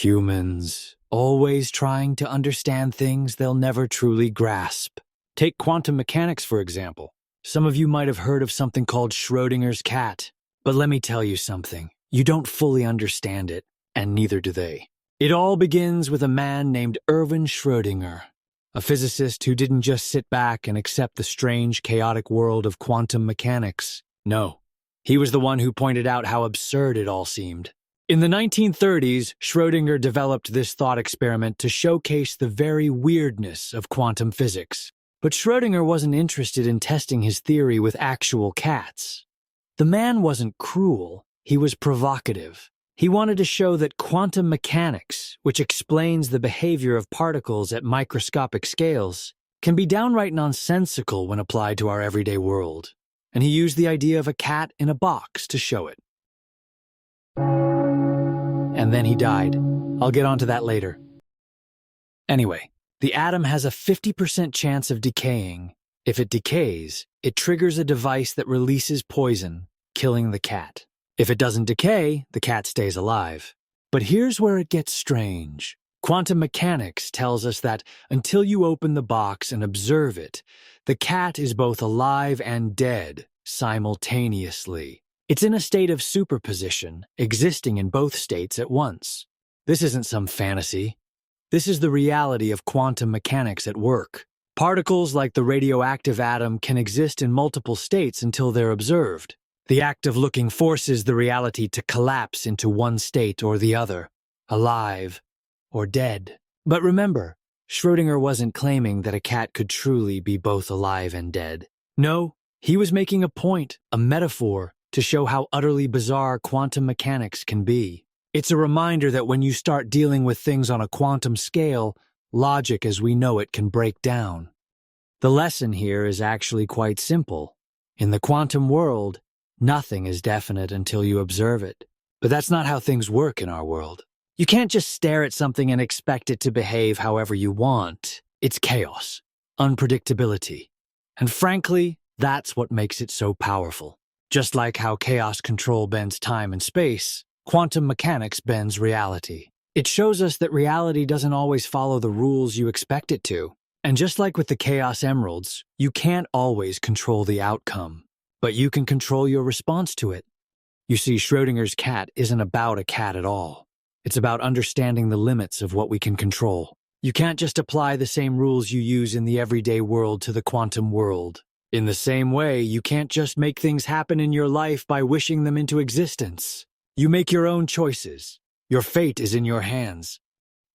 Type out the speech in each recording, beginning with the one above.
Humans, always trying to understand things they'll never truly grasp. Take quantum mechanics, for example. Some of you might have heard of something called Schrödinger's cat. But let me tell you something. You don't fully understand it, and neither do they. It all begins with a man named Erwin Schrödinger, a physicist who didn't just sit back and accept the strange, chaotic world of quantum mechanics. No, he was the one who pointed out how absurd it all seemed. In the 1930s, Schrödinger developed this thought experiment to showcase the very weirdness of quantum physics. But Schrödinger wasn't interested in testing his theory with actual cats. The man wasn't cruel, he was provocative. He wanted to show that quantum mechanics, which explains the behavior of particles at microscopic scales, can be downright nonsensical when applied to our everyday world. And he used the idea of a cat in a box to show it. And then he died. I'll get onto that later. Anyway, the atom has a 50% chance of decaying. If it decays, it triggers a device that releases poison, killing the cat. If it doesn't decay, the cat stays alive. But here's where it gets strange. Quantum mechanics tells us that until you open the box and observe it, the cat is both alive and dead simultaneously. It's in a state of superposition, existing in both states at once. This isn't some fantasy. This is the reality of quantum mechanics at work. Particles like the radioactive atom can exist in multiple states until they're observed. The act of looking forces the reality to collapse into one state or the other, alive or dead. But remember, Schrödinger wasn't claiming that a cat could truly be both alive and dead. No, he was making a point, a metaphor, to show how utterly bizarre quantum mechanics can be. It's a reminder that when you start dealing with things on a quantum scale, logic as we know it can break down. The lesson here is actually quite simple. In the quantum world, nothing is definite until you observe it. But that's not how things work in our world. You can't just stare at something and expect it to behave however you want. It's chaos, unpredictability. And frankly, that's what makes it so powerful. Just like how chaos control bends time and space, quantum mechanics bends reality. It shows us that reality doesn't always follow the rules you expect it to. And just like with the Chaos Emeralds, you can't always control the outcome, but you can control your response to it. You see, Schrödinger's cat isn't about a cat at all. It's about understanding the limits of what we can control. You can't just apply the same rules you use in the everyday world to the quantum world. In the same way, you can't just make things happen in your life by wishing them into existence. You make your own choices. Your fate is in your hands.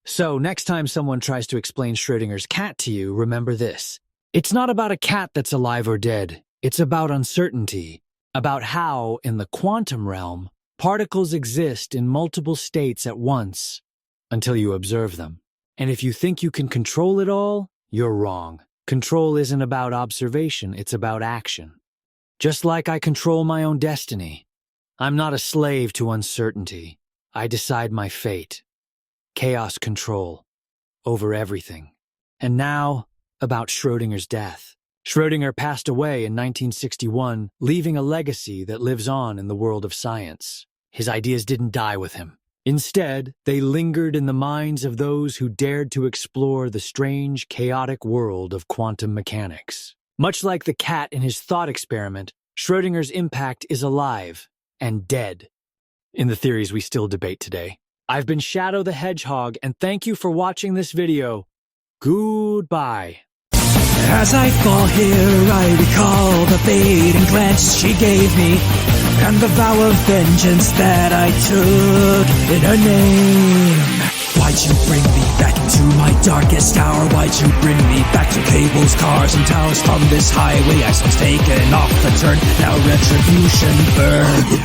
So, next time someone tries to explain Schrödinger's cat to you, remember this. It's not about a cat that's alive or dead. It's about uncertainty, about how, in the quantum realm, particles exist in multiple states at once until you observe them. And if you think you can control it all, you're wrong. Control isn't about observation, it's about action. Just like I control my own destiny. I'm not a slave to uncertainty. I decide my fate. Chaos control over everything. And now, about Schrödinger's death. Schrödinger passed away in 1961, leaving a legacy that lives on in the world of science. His ideas didn't die with him. Instead, they lingered in the minds of those who dared to explore the strange, chaotic world of quantum mechanics. Much like the cat in his thought experiment, Schrödinger's impact is alive and dead in the theories we still debate today. I've been Shadow the Hedgehog, and thank you for watching this video. Goodbye. As I fall here, I recall the fading glance she gave me, and the vow of vengeance that I took in her name. Why'd you bring me back into my darkest hour? Why'd you bring me back to cables, cars, and towers? From this highway I was taken off the turn, now retribution burn.